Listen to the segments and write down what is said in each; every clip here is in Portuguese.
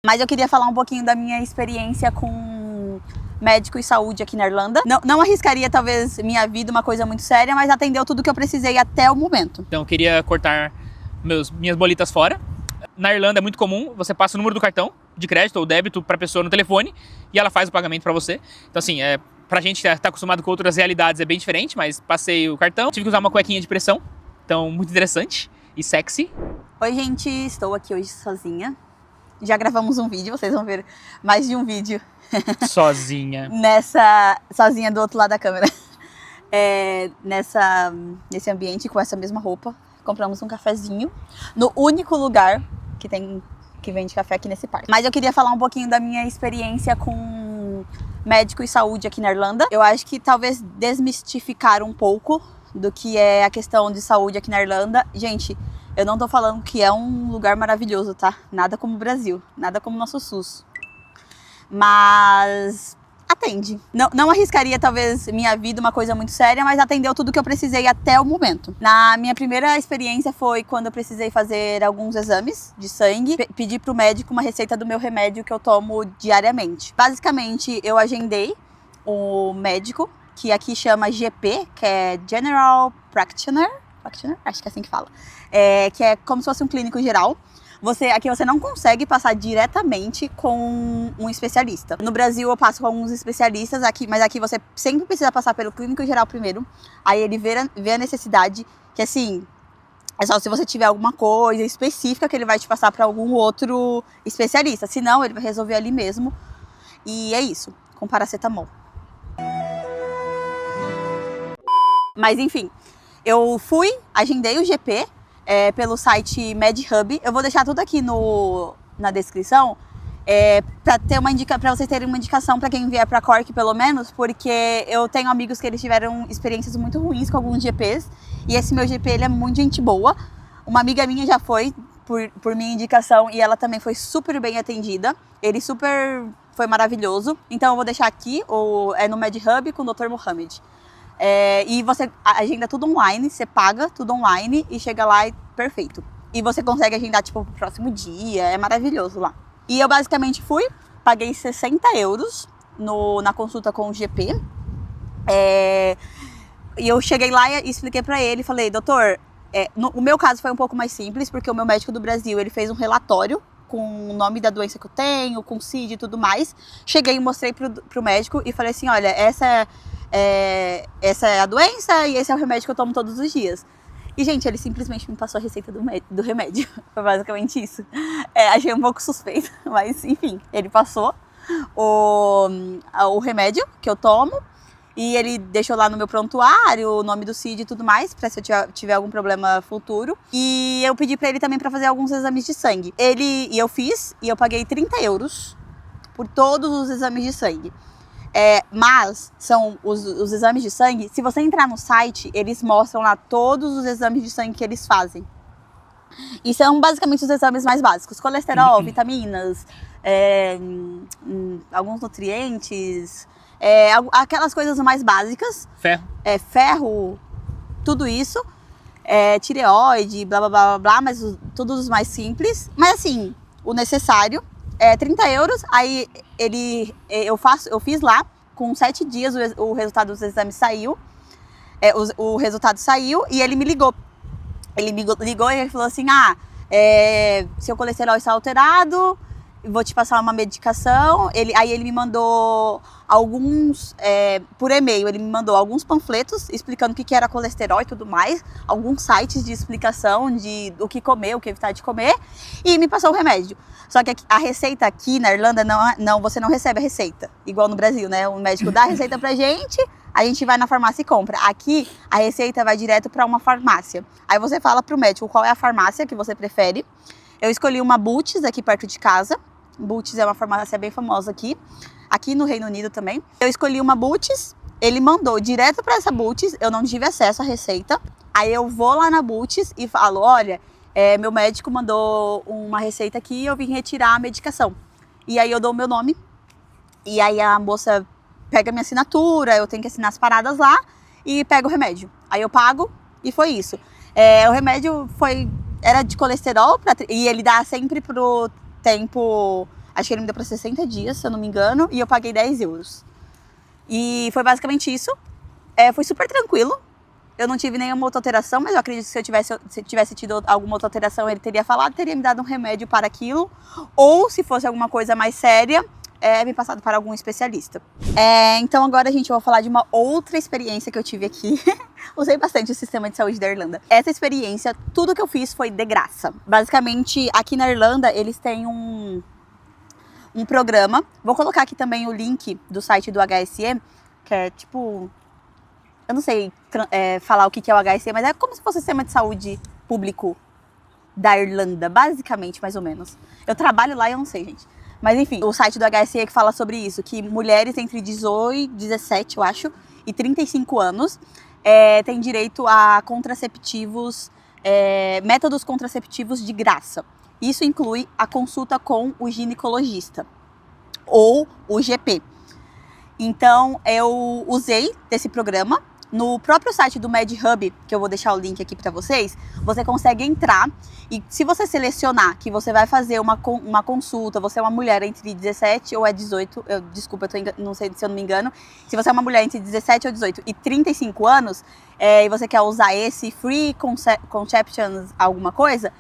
Mas eu queria falar um pouquinho da minha experiência com médico e saúde aqui na Irlanda. Não arriscaria, talvez, minha vida, uma coisa muito séria, mas atendeu tudo que eu precisei até o momento. Então eu queria cortar minhas bolitas fora. Na Irlanda é muito comum, você passa o número do cartão de crédito ou débito para a pessoa no telefone e ela faz o pagamento para você. Então assim, pra gente que tá acostumado com outras realidades é bem diferente, mas passei o cartão, tive que usar uma cuequinha de pressão, então muito interessante e sexy. Oi gente, estou aqui hoje sozinha. Já gravamos um vídeo, vocês vão ver mais de um vídeo. Sozinha. Sozinha do outro lado da câmera. Nesse ambiente com essa mesma roupa. Compramos um cafezinho no único lugar que vende café aqui nesse parque. Mas eu queria falar um pouquinho da minha experiência com médico e saúde aqui na Irlanda. Eu acho que talvez desmistificar um pouco do que é a questão de saúde aqui na Irlanda. Gente, eu não tô falando que é um lugar maravilhoso, tá? Nada como o Brasil, nada como o nosso SUS. Mas atende. Não arriscaria, talvez, minha vida, uma coisa muito séria, mas atendeu tudo que eu precisei até o momento. Na minha primeira experiência foi quando eu precisei fazer alguns exames de sangue. Pedi pro médico uma receita do meu remédio que eu tomo diariamente. Basicamente, eu agendei o médico, que aqui chama GP, que é General Practitioner, acho que é assim que fala, que é como se fosse um clínico geral. Aqui você não consegue passar diretamente com um especialista. No Brasil eu passo com alguns especialistas, mas aqui você sempre precisa passar pelo clínico geral primeiro. Aí ele vê a necessidade, que assim, é só se você tiver alguma coisa específica que ele vai te passar para algum outro especialista. Senão ele vai resolver ali mesmo. E é isso, com paracetamol. Mas enfim, eu agendei o GP pelo site MedHub. Eu vou deixar tudo aqui na descrição para vocês terem uma indicação para quem vier para Cork, pelo menos, porque eu tenho amigos que eles tiveram experiências muito ruins com alguns GPs e esse meu GP ele é muito gente boa. Uma amiga minha já foi por minha indicação e ela também foi super bem atendida. Ele foi maravilhoso. Então eu vou deixar aqui, no MedHub com o Dr. Mohamed. E você agenda tudo online, você paga tudo online e chega lá e perfeito. E você consegue agendar tipo pro próximo dia, é maravilhoso lá. E eu basicamente paguei 60 euros na consulta com o GP. E eu cheguei lá e expliquei pra ele, falei, doutor, o meu caso foi um pouco mais simples, porque o meu médico do Brasil, ele fez um relatório com o nome da doença que eu tenho, com CID e tudo mais. Cheguei e mostrei pro médico e falei assim, olha, essa é a doença e esse é o remédio que eu tomo todos os dias. E, gente, ele simplesmente me passou a receita do remédio. Foi basicamente isso. Achei um pouco suspeito, mas enfim, ele passou o remédio que eu tomo e ele deixou lá no meu prontuário o nome do CID e tudo mais, pra se eu tiver algum problema futuro. E eu pedi pra ele também pra fazer alguns exames de sangue. Eu fiz e eu paguei 30 euros por todos os exames de sangue. Mas são os exames de sangue, se você entrar no site, eles mostram lá todos os exames de sangue que eles fazem. E são basicamente os exames mais básicos. Colesterol, vitaminas, alguns nutrientes, aquelas coisas mais básicas. Ferro. Ferro, tudo isso. Tireoide, blá blá blá blá blá, mas todos os mais simples. Mas assim, o necessário. 30 euros, aí eu fiz lá, com 7 dias o resultado dos exames saiu, o resultado saiu e ele me ligou. Ele me ligou e ele falou assim, seu colesterol está alterado, vou te passar uma medicação. Aí ele me mandou por e-mail, ele me mandou alguns panfletos explicando o que era colesterol e tudo mais, alguns sites de explicação do que comer, o que evitar de comer, e me passou o remédio. Só que a receita aqui na Irlanda, você não recebe a receita, igual no Brasil, né? O médico dá a receita pra gente, a gente vai na farmácia e compra. Aqui, a receita vai direto para uma farmácia. Aí você fala pro médico qual é a farmácia que você prefere. Eu escolhi uma Boots aqui perto de casa. Boots é uma farmácia bem famosa aqui no Reino Unido também. Eu escolhi uma Boots, ele mandou direto para essa Boots, eu não tive acesso à receita. Aí eu vou lá na Boots e falo, olha, meu médico mandou uma receita aqui e eu vim retirar a medicação. E aí eu dou o meu nome, e aí a moça pega a minha assinatura, eu tenho que assinar as paradas lá e pego o remédio. Aí eu pago e foi isso. O remédio era de colesterol e ele dá sempre pro tempo Acho que ele me deu pra 60 dias, se eu não me engano, e eu paguei 10 euros. E foi basicamente isso. Foi super tranquilo. Eu não tive nenhuma outra alteração, mas eu acredito que se eu tivesse tido alguma outra alteração, ele teria falado, teria me dado um remédio para aquilo. Ou, se fosse alguma coisa mais séria, me passado para algum especialista. Então agora, gente, eu vou falar de uma outra experiência que eu tive aqui. Usei bastante o sistema de saúde da Irlanda. Essa experiência, tudo que eu fiz foi de graça. Basicamente, aqui na Irlanda, eles têm um programa. Vou colocar aqui também o link do site do HSE, que é tipo... Eu não sei falar o que é o HSE, mas é como se fosse o sistema de saúde público da Irlanda, basicamente, mais ou menos. Eu trabalho lá e eu não sei, gente. Mas enfim, o site do HSE que fala sobre isso, que mulheres entre 18, 17, eu acho, e 35 anos têm direito a contraceptivos, métodos contraceptivos de graça. Isso inclui a consulta com o ginecologista, ou o GP. Então, eu usei desse programa. No próprio site do MedHub, que eu vou deixar o link aqui para vocês, você consegue entrar e se você selecionar que você vai fazer uma consulta, você é uma mulher entre 17 ou 18, desculpa, não sei se eu não me engano, se você é uma mulher entre 17 ou 18 e 35 anos, e você quer usar esse Free Conception alguma coisa,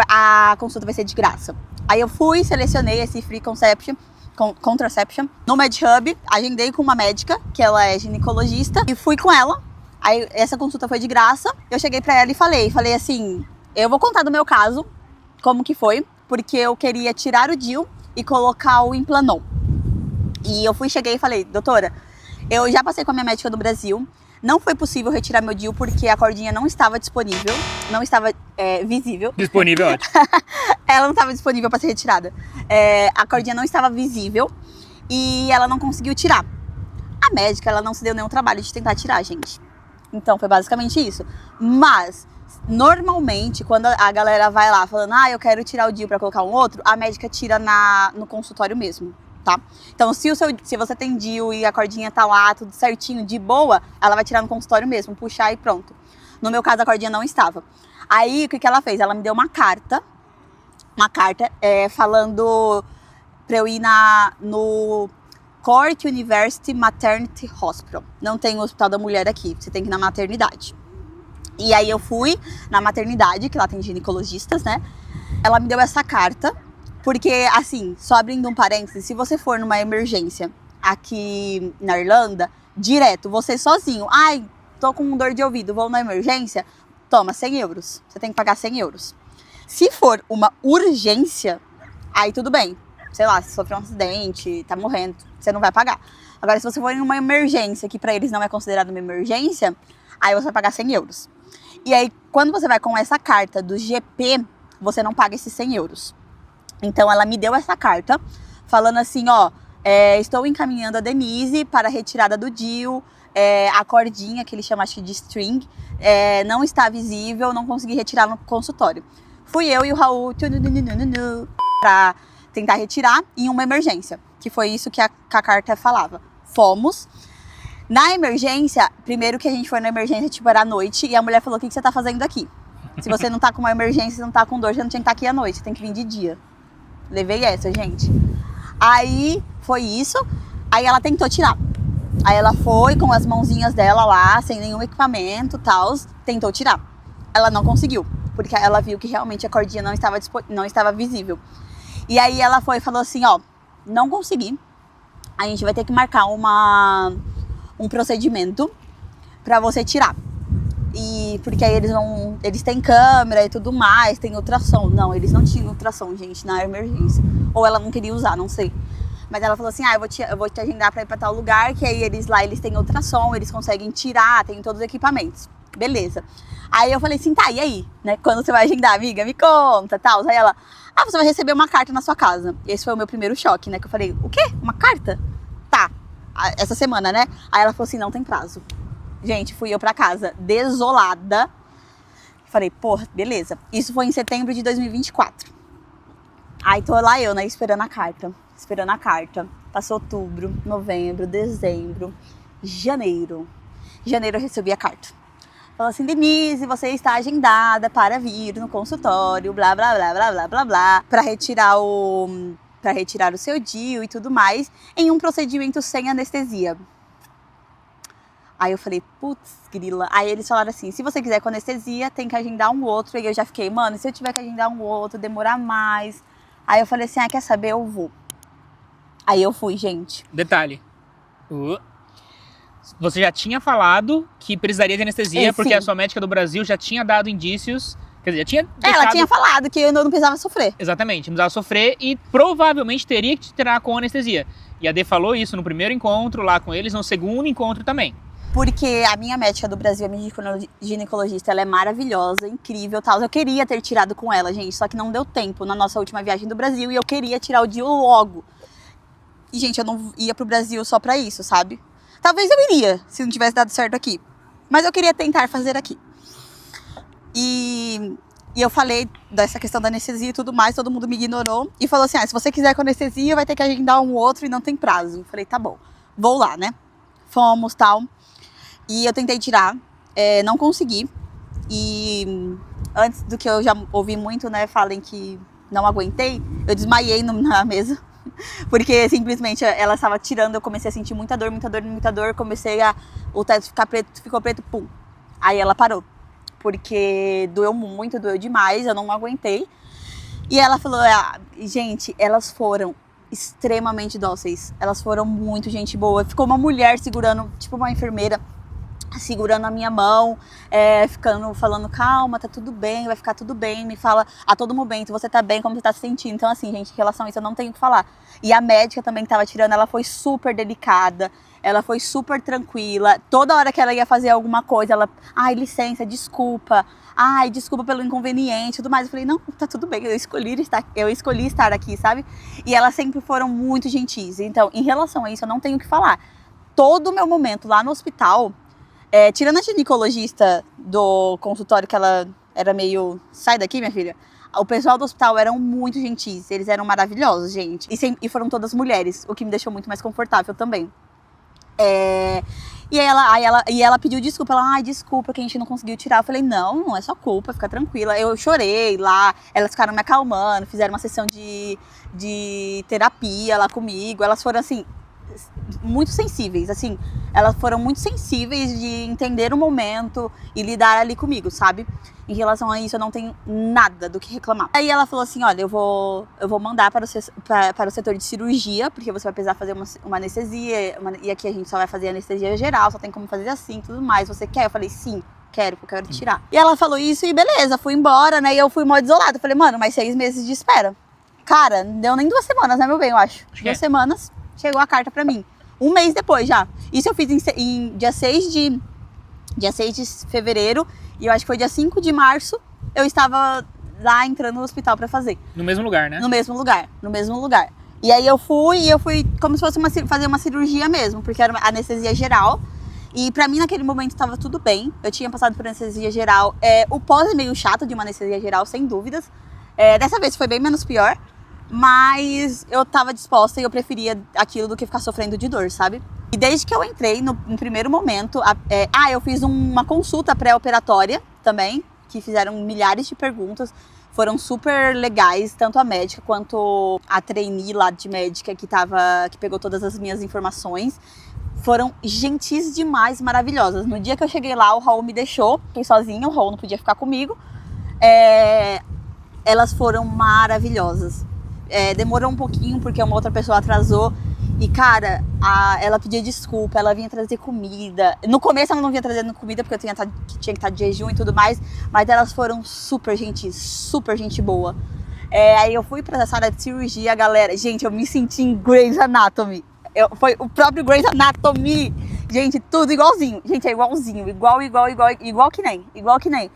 a consulta vai ser de graça. Aí eu fui, selecionei esse Free Contraception no MedHub, agendei com uma médica, que ela é ginecologista, e fui com ela. Aí essa consulta foi de graça. Eu cheguei pra ela e falei assim, eu vou contar do meu caso, como que foi, porque eu queria tirar o DIU e colocar o Implanon. E eu cheguei e falei, doutora, eu já passei com a minha médica do Brasil, não foi possível retirar meu DIU porque a cordinha não estava disponível, não estava visível. Disponível, ótimo. Ela não estava disponível para ser retirada. A cordinha não estava visível e ela não conseguiu tirar. A médica, ela não se deu nenhum trabalho de tentar tirar, gente. Então, foi basicamente isso. Mas, normalmente, quando a galera vai lá falando, eu quero tirar o DIU para colocar um outro, a médica tira no consultório mesmo. Tá? Então, se você tem DIU e a cordinha tá lá, tudo certinho, de boa, ela vai tirar no consultório mesmo, puxar e pronto. No meu caso, a cordinha não estava. Aí, o que ela fez? Ela me deu uma carta falando pra eu ir no Cork University Maternity Hospital. Não tem o Hospital da Mulher aqui, você tem que ir na maternidade. E aí eu fui na maternidade, que lá tem ginecologistas, né? Ela me deu essa carta. Porque, assim, só abrindo um parênteses, se você for numa emergência aqui na Irlanda, direto, você sozinho, tô com dor de ouvido, vou na emergência, toma 100 euros. Você tem que pagar 100 euros. Se for uma urgência, aí tudo bem. Sei lá, se sofreu um acidente, tá morrendo, você não vai pagar. Agora, se você for em uma emergência, que pra eles não é considerada uma emergência, aí você vai pagar 100 euros. E aí, quando você vai com essa carta do GP, você não paga esses 100 euros. Então, ela me deu essa carta, falando assim, estou encaminhando a Denise para a retirada do DIU, a cordinha, que ele chama de string, não está visível, não consegui retirar no consultório. Fui eu e o Raul para tentar retirar em uma emergência, que foi isso que a carta falava. Fomos. Na emergência, primeiro que a gente foi na emergência, era à noite, e a mulher falou, o que você tá fazendo aqui? Se você não tá com uma emergência, não tá com dor, você não tinha que estar aqui à noite, você tem que vir de dia. Levei essa, gente. Aí, foi isso. Aí ela tentou tirar. Aí ela foi com as mãozinhas dela lá, sem nenhum equipamento e tal, tentou tirar. Ela não conseguiu, porque ela viu que realmente a cordinha não estava visível. E aí ela foi e falou assim, não consegui. A gente vai ter que marcar um procedimento pra você tirar. E porque aí eles têm câmera e tudo mais, tem ultrassom. Não, eles não tinham ultrassom, gente, na emergência. Ou ela não queria usar, não sei. Mas ela falou assim, eu vou te agendar pra ir pra tal lugar, que aí eles têm ultrassom, eles conseguem tirar, tem todos os equipamentos. Beleza. Aí eu falei assim, tá, e aí? Né? Quando você vai agendar, amiga? Me conta, tal. Aí ela, você vai receber uma carta na sua casa. Esse foi o meu primeiro choque, né? Que eu falei, o quê? Uma carta? Tá, essa semana, né? Aí ela falou assim, não tem prazo. Gente, fui eu pra casa desolada. Falei, porra, beleza. Isso foi em setembro de 2024. Aí tô lá eu, né, esperando a carta. Passou outubro, novembro, dezembro, janeiro. Janeiro eu recebi a carta. Falou assim, Denise, você está agendada para vir no consultório, blá, blá, blá, blá, blá, blá, blá, pra retirar o para retirar o seu DIU e tudo mais, em um procedimento sem anestesia. Aí eu falei, putz, grila. Aí eles falaram assim, se você quiser com anestesia, tem que agendar um outro. E eu já fiquei, mano, se eu tiver que agendar um outro, demorar mais. Aí eu falei assim, quer saber, eu vou. Aí eu fui, gente. Detalhe. Você já tinha falado que precisaria de anestesia, porque sim. a sua médica do Brasil já tinha dado indícios. Quer dizer, já tinha Ela deixado... tinha falado que eu não precisava sofrer. Exatamente, não precisava sofrer e provavelmente teria que te tirar com anestesia. E a Dê falou isso no primeiro encontro lá com eles, no segundo encontro também. Porque a minha médica do Brasil, a minha ginecologista, ela é maravilhosa, incrível, tal. Eu queria ter tirado com ela, gente, só que não deu tempo na nossa última viagem do Brasil e eu queria tirar o DIU logo. E, gente, eu não ia pro Brasil só pra isso, sabe? Talvez eu iria, se não tivesse dado certo aqui. Mas eu queria tentar fazer aqui. E eu falei dessa questão da anestesia e tudo mais, todo mundo me ignorou. E falou assim, se você quiser com anestesia, vai ter que agendar um outro e não tem prazo. Eu falei, tá bom, vou lá, né? Fomos, tal. E eu tentei tirar, não consegui. E antes do que eu já ouvi muito, né, falem que não aguentei, eu desmaiei na mesa. Porque simplesmente ela estava tirando, eu comecei a sentir muita dor, muita dor, muita dor. Comecei o teto ficar preto, ficou preto, pum. Aí ela parou. Porque doeu muito, doeu demais, eu não aguentei. E ela falou, gente, elas foram extremamente dóceis. Elas foram muito gente boa. Ficou uma mulher segurando, tipo uma enfermeira, segurando a minha mão, falando, calma, tá tudo bem, vai ficar tudo bem, me fala a todo momento, você tá bem, como você tá se sentindo. Então assim, gente, em relação a isso eu não tenho o que falar. E a médica também que tava tirando, ela foi super delicada, ela foi super tranquila. Toda hora que ela ia fazer alguma coisa, ela, licença, desculpa, desculpa pelo inconveniente e tudo mais. Eu falei, não, tá tudo bem, eu escolhi estar aqui, sabe? E elas sempre foram muito gentis. Então, em relação a isso, eu não tenho o que falar. Todo o meu momento lá no hospital, tirando a ginecologista do consultório, que ela era meio, sai daqui, minha filha. O pessoal do hospital eram muito gentis, eles eram maravilhosos, gente. E foram todas mulheres, o que me deixou muito mais confortável também. E ela pediu desculpa, desculpa que a gente não conseguiu tirar. Eu falei, não é sua culpa, fica tranquila. Eu chorei lá, elas ficaram me acalmando, fizeram uma sessão de terapia lá comigo. Elas foram assim, muito sensíveis, assim, elas foram muito sensíveis de entender o momento e lidar ali comigo, sabe? Em relação a isso, eu não tenho nada do que reclamar. Aí ela falou assim, olha, eu vou mandar para o setor de cirurgia, porque você vai precisar fazer uma anestesia, e aqui a gente só vai fazer anestesia geral, só tem como fazer assim, tudo mais. Você quer? Eu falei, sim, quero, porque eu quero tirar. E ela falou isso e beleza, fui embora, né? E eu fui mó desolada. Eu falei, mano, mais 6 meses de espera. Cara, não deu nem 2 semanas, né, meu bem, eu acho. 2 semanas, chegou a carta pra mim. 1 mês depois já. Isso eu fiz em dia 6 de fevereiro. E eu acho que foi dia 5 de março. Eu estava lá entrando no hospital pra fazer. No mesmo lugar, né? No mesmo lugar. E aí eu fui como se fosse fazer uma cirurgia mesmo. Porque era uma anestesia geral. E pra mim naquele momento tava tudo bem. Eu tinha passado por anestesia geral. O pós é meio chato de uma anestesia geral, sem dúvidas. Dessa vez foi bem menos pior. Mas eu tava disposta e eu preferia aquilo do que ficar sofrendo de dor, sabe? E desde que eu entrei, no primeiro momento, eu fiz uma consulta pré-operatória também, que fizeram milhares de perguntas, foram super legais, tanto a médica quanto a trainee lá de médica que pegou todas as minhas informações. Foram gentis demais, maravilhosas. No dia que eu cheguei lá, o Raul me deixou, fiquei sozinha, o Raul não podia ficar comigo. Elas foram maravilhosas. Demorou um pouquinho porque uma outra pessoa atrasou. E, cara, ela pedia desculpa, ela vinha trazer comida. No começo ela não vinha trazendo comida porque eu tinha que estar de jejum e tudo mais. Mas elas foram super gentis, super gente boa. Aí eu fui pra essa sala de cirurgia, galera. Gente, eu me senti em Grey's Anatomy. Foi o próprio Grey's Anatomy. Gente, tudo igualzinho. Gente, é igualzinho. Igual que nem.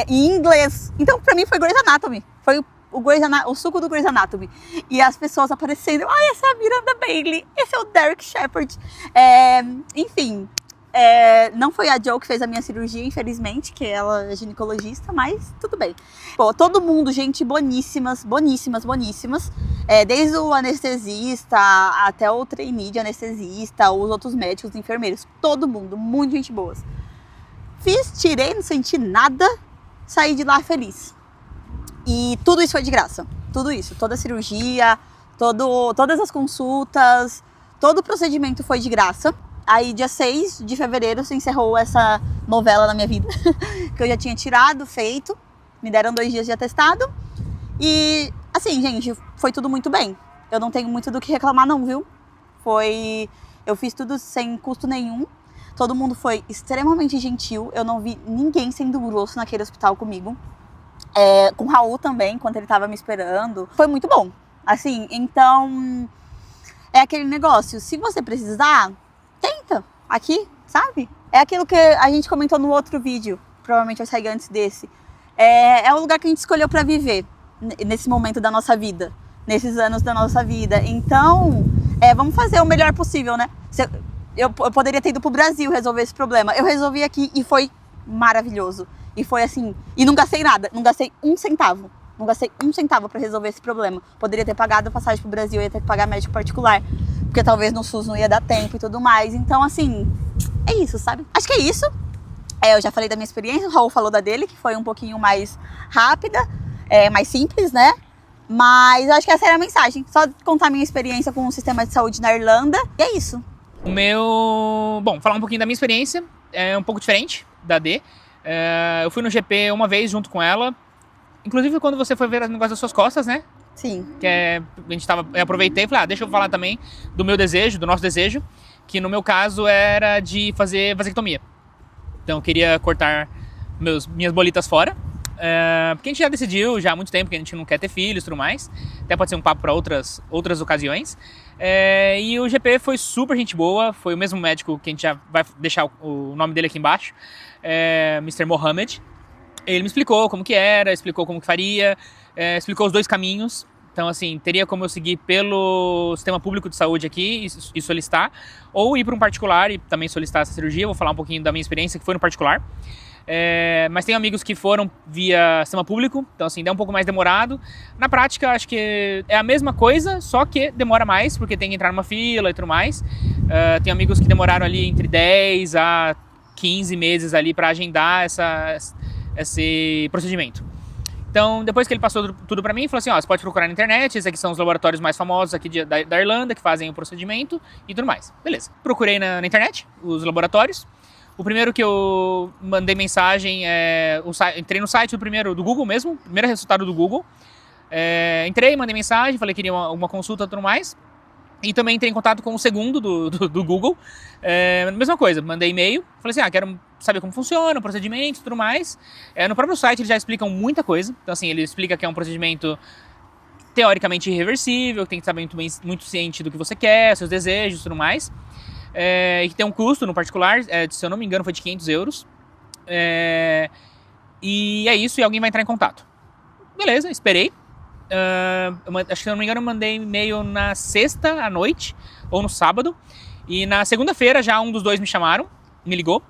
Em inglês. Então, pra mim, foi Grey's Anatomy. Foi o suco do Grey's Anatomy. E as pessoas aparecendo. Essa é a Miranda Bailey. Esse é o Derek Shepherd. Enfim. Não foi a Jo que fez a minha cirurgia, infelizmente, que ela é ginecologista, mas tudo bem. Pô, todo mundo, gente boníssimas. Desde o anestesista até o trainee de anestesista, os outros médicos, os enfermeiros. Todo mundo, muito gente boas. Tirei, não senti nada, saí de lá feliz. E tudo isso foi de graça. Tudo isso, toda a cirurgia, Todas as consultas, todo o procedimento foi de graça. Aí, dia 6 de fevereiro, se encerrou essa novela na minha vida, que eu já tinha tirado, feito. Me deram 2 dias de atestado. E, assim, gente, foi tudo muito bem. Eu não tenho muito do que reclamar não, viu? Eu fiz tudo sem custo nenhum. Todo mundo foi extremamente gentil. Eu não vi ninguém sendo grosso naquele hospital comigo. Com o Raul também, enquanto ele tava me esperando. Foi muito bom. Assim, então... É aquele negócio. Se você precisar, tenta. Aqui, sabe? É aquilo que a gente comentou no outro vídeo. Provavelmente vai sair antes desse. É o lugar que a gente escolheu pra viver. Nesse momento da nossa vida. Nesses anos da nossa vida. Então, vamos fazer o melhor possível, né? Eu poderia ter ido pro Brasil resolver esse problema. Eu resolvi aqui e foi maravilhoso. E foi assim, e não gastei nada, não gastei um centavo. Não gastei um centavo pra resolver esse problema. Poderia ter pagado passagem pro Brasil, ia ter que pagar médico particular. Porque talvez no SUS não ia dar tempo e tudo mais. Então, assim, é isso, sabe? Acho que é isso. Eu já falei da minha experiência, o Raul falou da dele, que foi um pouquinho mais rápida, mais simples, né? Mas eu acho que essa era a mensagem. Só contar minha experiência com o sistema de saúde na Irlanda. E é isso. Bom, falar um pouquinho da minha experiência. É um pouco diferente da D. Eu fui no GP uma vez junto com ela. Inclusive quando você foi ver o negócio das suas costas, né? Sim. Eu aproveitei e falei, deixa eu falar também do meu desejo, do nosso desejo. Que no meu caso era de fazer vasectomia. Então eu queria cortar minhas bolitas fora. Porque a gente já decidiu já há muito tempo que a gente não quer ter filhos e tudo mais. Até pode ser um papo para outras ocasiões. E o GP foi super gente boa. Foi o mesmo médico que a gente já vai deixar o nome dele aqui embaixo. Mr. Mohamed. Ele me explicou como que era, explicou como que faria, explicou os 2 caminhos. Então, assim, teria como eu seguir pelo sistema público de saúde aqui e solicitar, ou ir para um particular e também solicitar essa cirurgia. Eu vou falar um pouquinho da minha experiência que foi no particular. Mas tem amigos que foram via sistema público, então assim, é um pouco mais demorado. Na prática, acho que é a mesma coisa, só que demora mais, porque tem que entrar numa fila e tudo mais. Tem amigos que demoraram ali entre 10 a 15 meses ali para agendar esse procedimento. Então, depois que ele passou tudo para mim, falou assim, você pode procurar na internet, esses aqui são os laboratórios mais famosos aqui da Irlanda, que fazem o procedimento e tudo mais. Beleza. Procurei na internet os laboratórios. O primeiro que eu mandei mensagem, entrei no site do Google mesmo, primeiro resultado do Google. Entrei, mandei mensagem, falei que queria uma consulta e tudo mais. E também entrei em contato com o segundo do Google. Mesma coisa, mandei e-mail, falei assim, quero saber como funciona, o procedimento e tudo mais. No próprio site eles já explicam muita coisa. Então assim, ele explica que é um procedimento teoricamente irreversível, que tem que estar muito ciente do que você quer, seus desejos e tudo mais. E que tem um custo no particular, se eu não me engano foi de 500 euros. E é isso, e alguém vai entrar em contato. Beleza, esperei. Acho que se eu não me engano eu mandei e-mail na sexta à noite, ou no sábado. E na segunda-feira já um dos 2 me ligou.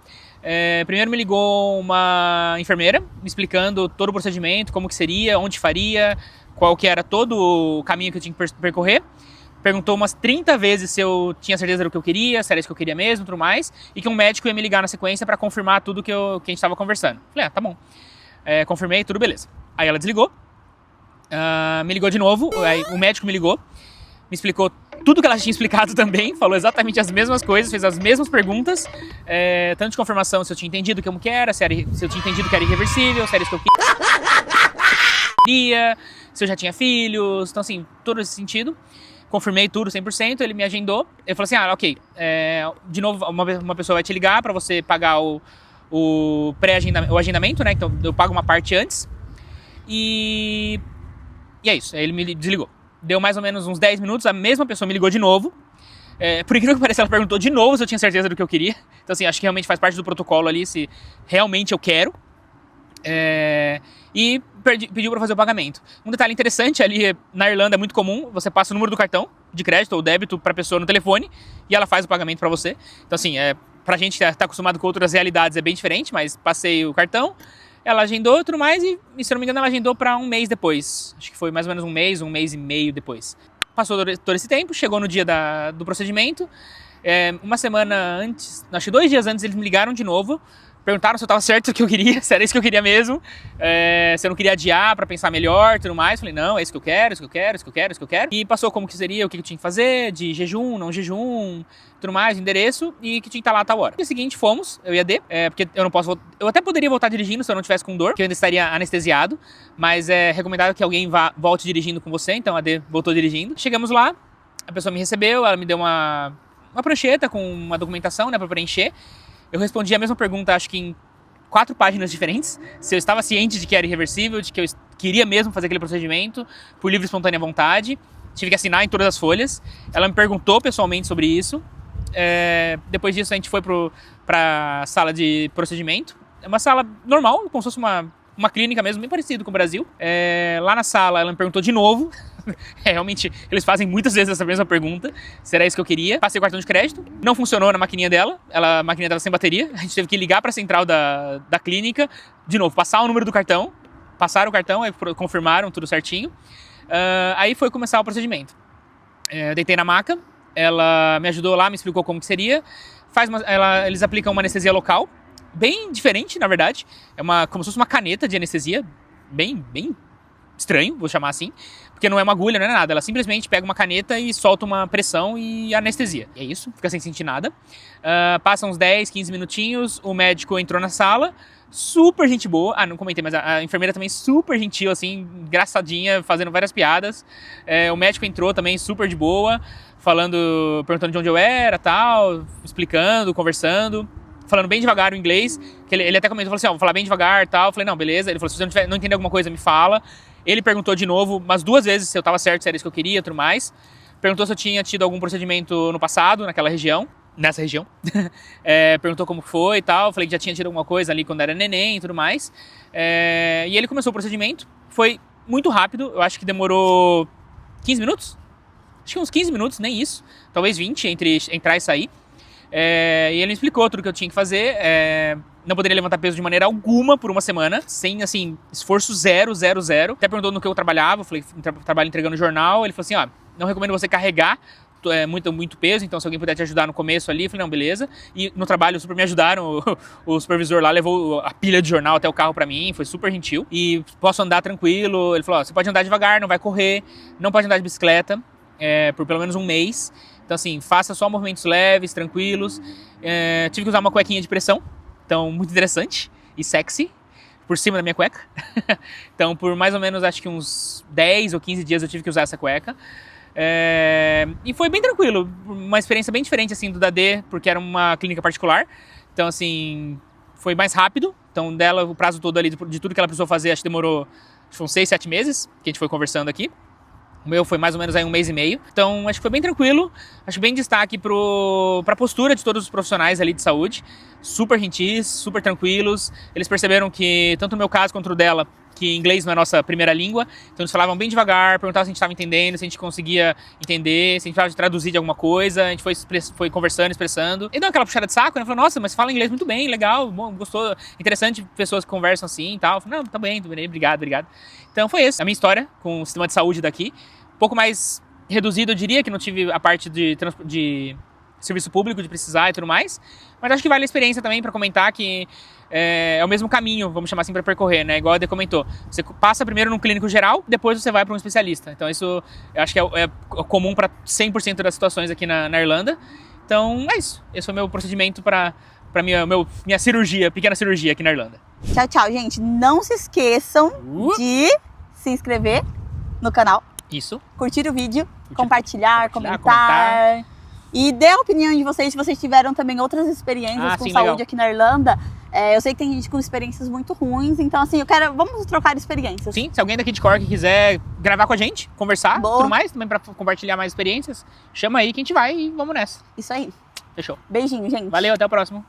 Primeiro me ligou uma enfermeira, me explicando todo o procedimento, como que seria, onde faria, qual que era todo o caminho que eu tinha que percorrer. Perguntou umas 30 vezes se eu tinha certeza do que eu queria, se era isso que eu queria mesmo e tudo mais. E que um médico ia me ligar na sequência para confirmar tudo que a gente estava conversando. Falei, tá bom. Confirmei, tudo beleza. Aí ela desligou. Me ligou de novo, aí o médico me ligou. Me explicou tudo que ela tinha explicado também. Falou exatamente as mesmas coisas, fez as mesmas perguntas. Tanto de confirmação se eu tinha entendido como que era, se eu tinha entendido que era irreversível, se era isso que eu queria, se eu já tinha filhos. Então assim, todo esse sentido. Confirmei tudo 100%, ele me agendou. Ele falou assim, ok, de novo uma pessoa vai te ligar para você pagar o agendamento, né? Então eu pago uma parte antes. E é isso, aí ele me desligou. Deu mais ou menos uns 10 minutos, a mesma pessoa me ligou de novo. Por incrível que pareça, ela perguntou de novo se eu tinha certeza do que eu queria. Então assim, acho que realmente faz parte do protocolo ali, se realmente eu quero. E pediu para fazer o pagamento. Um detalhe interessante ali, na Irlanda é muito comum, você passa o número do cartão de crédito ou débito para a pessoa no telefone e ela faz o pagamento para você. Então assim, pra gente que tá acostumado com outras realidades é bem diferente, mas passei o cartão, ela agendou e tudo mais e se eu não me engano ela agendou para um mês depois. Acho que foi mais ou menos um mês e meio depois. Passou todo esse tempo, chegou no dia do procedimento, uma semana antes, acho que 2 dias antes eles me ligaram de novo perguntaram se eu tava certo do que eu queria, se era isso que eu queria mesmo, se eu não queria adiar pra pensar melhor e tudo mais. Falei, não, é isso que eu quero, isso que eu quero, isso que eu quero, isso que eu quero. E passou como que seria, o que eu tinha que fazer, de jejum, não jejum, tudo mais, endereço, e que tinha que estar lá a tal hora. No dia seguinte, fomos, eu e a Dê, porque eu não posso eu até poderia voltar dirigindo se eu não tivesse com dor, que eu ainda estaria anestesiado, mas é recomendado que alguém volte dirigindo com você, então a Dê voltou dirigindo. Chegamos lá, a pessoa me recebeu, ela me deu uma prancheta com uma documentação, né, pra preencher. Eu respondi a mesma pergunta, acho que em 4 páginas diferentes, se eu estava ciente de que era irreversível, de que eu queria mesmo fazer aquele procedimento, por livre e espontânea vontade. Tive que assinar em todas as folhas. Ela me perguntou pessoalmente sobre isso. Depois disso, a gente foi para a sala de procedimento. É uma sala normal, como se fosse uma clínica mesmo, bem parecido com o Brasil. Lá na sala, ela me perguntou de novo. Realmente, eles fazem muitas vezes essa mesma pergunta. Se era isso que eu queria. Passei o cartão de crédito. Não funcionou na maquininha dela. A maquininha estava sem bateria. A gente teve que ligar para a central da clínica. De novo, passar o número do cartão. Passaram o cartão, aí confirmaram tudo certinho. Aí foi começar o procedimento. Eu deitei na maca. Ela me ajudou lá, me explicou como que seria. Eles aplicam uma anestesia local. Bem diferente, na verdade. Como se fosse uma caneta de anestesia. Bem estranho, vou chamar assim. Porque não é uma agulha, não é nada. Ela simplesmente pega uma caneta e solta uma pressão e anestesia. E é isso, fica sem sentir nada. Passa uns 10, 15 minutinhos, o médico entrou na sala. Super gente boa. Não comentei, mas a enfermeira também super gentil, assim, engraçadinha, fazendo várias piadas. O médico entrou também super de boa, perguntando de onde eu era, tal, explicando, conversando. Falando bem devagar o inglês, que ele até comentou, falou assim, vou falar bem devagar, tal. Eu falei, não, beleza. Ele falou, se você não entender alguma coisa, me fala. Ele perguntou de novo, umas 2 vezes, se eu tava certo, se era isso que eu queria, tudo mais. Perguntou se eu tinha tido algum procedimento no passado, nessa região. Perguntou como foi e tal. Eu falei que já tinha tido alguma coisa ali quando era neném e tudo mais. E ele começou o procedimento. Foi muito rápido, eu acho que demorou 15 minutos. Acho que uns 15 minutos, nem isso. Talvez 20 entre entrar e sair. E ele me explicou tudo que eu tinha que fazer. Não poderia levantar peso de maneira alguma por uma semana, sem, assim, esforço zero. Até perguntou no que eu trabalhava, eu falei, trabalho entregando jornal. Ele falou assim, não recomendo você carregar muito peso, então se alguém puder te ajudar no começo ali, eu falei, não, beleza. E no trabalho super me ajudaram, o supervisor lá levou a pilha de jornal até o carro pra mim, foi super gentil. E posso andar tranquilo, ele falou, você pode andar devagar, não vai correr, não pode andar de bicicleta, por pelo menos um mês. Então assim, faça só movimentos leves, tranquilos. Tive que usar uma cuequinha de pressão, então muito interessante e sexy, por cima da minha cueca. Então por mais ou menos, acho que uns 10 ou 15 dias eu tive que usar essa cueca. E foi bem tranquilo, uma experiência bem diferente assim do da D, porque era uma clínica particular. Então assim, foi mais rápido. Então dela, o prazo todo ali de tudo que ela precisou fazer, acho que demorou uns 6, 7 meses, que a gente foi conversando aqui. O meu foi mais ou menos aí 1 mês e meio. Então, acho que foi bem tranquilo. Acho bem destaque pra postura de todos os profissionais ali de saúde. Super gentis, super tranquilos. Eles perceberam que, tanto no meu caso quanto no dela, que inglês não é a nossa primeira língua. Então, eles falavam bem devagar, perguntavam se a gente estava entendendo, se a gente conseguia entender, se a gente precisava de traduzir de alguma coisa. A gente foi conversando, expressando. E deu aquela puxada de saco, né? Falou, nossa, mas você fala inglês muito bem, legal, bom, gostou. Interessante pessoas que conversam assim e tal. Eu falei, não, tá bem, obrigado. Então, foi isso. A minha história com o sistema de saúde daqui. Um pouco mais reduzido, eu diria, que não tive a parte de serviço público, de precisar e tudo mais. Mas acho que vale a experiência também para comentar que é o mesmo caminho, vamos chamar assim, para percorrer, né? Igual a Dê comentou. Você passa primeiro num clínico geral, depois você vai para um especialista. Então isso eu acho que é comum para 100% das situações aqui na Irlanda. Então é isso. Esse foi o meu procedimento para minha cirurgia, pequena cirurgia aqui na Irlanda. Tchau, gente. Não se esqueçam de se inscrever no canal. Isso. Curtir o vídeo, compartilhar, comentar. E dê a opinião de vocês, se vocês tiveram também outras experiências com saúde aqui na Irlanda. Eu sei que tem gente com experiências muito ruins, então assim, vamos trocar experiências. Sim, se alguém daqui de Cork quiser gravar com a gente, conversar, tudo mais, também para compartilhar mais experiências, chama aí que a gente vai e vamos nessa. Isso aí. Fechou. Beijinho, gente. Valeu, até o próximo.